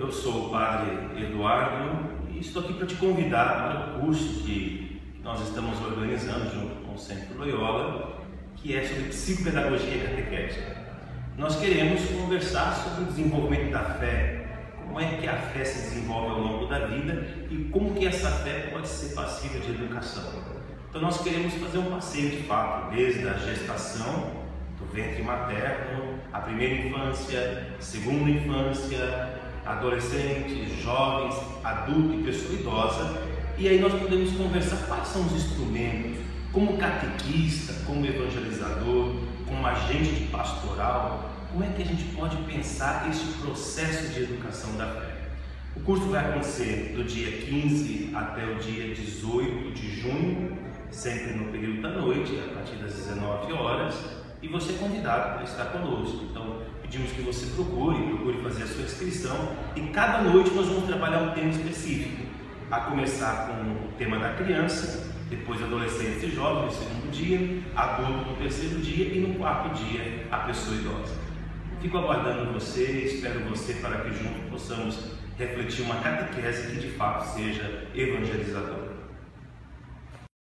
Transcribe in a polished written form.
Eu sou o Padre Eduardo e estou aqui para te convidar para o curso que nós estamos organizando junto com o Centro Loyola, que é sobre psicopedagogia catequética. Nós queremos conversar sobre o desenvolvimento da fé, como é que a fé se desenvolve ao longo da vida e como que essa fé pode ser passível de educação. Então nós queremos fazer um passeio de fato, desde a gestação, do ventre materno, a primeira infância, segunda infância, adolescentes, jovens, adulto e pessoa idosa, e aí nós podemos conversar quais são os instrumentos, como catequista, como evangelizador, como agente de pastoral, como é que a gente pode pensar esse processo de educação da fé. O curso vai acontecer do dia 15 até o dia 18 de junho, sempre no período da noite, a partir das 19 horas, e você é convidado para estar conosco. Então, pedimos que você procure fazer a sua inscrição, e cada noite nós vamos trabalhar um tema específico, a começar com o tema da criança, depois adolescentes e jovens no segundo dia, adulto no terceiro dia e no quarto dia a pessoa idosa. Fico aguardando você, espero você para que juntos possamos refletir uma catequese que de fato seja evangelizadora.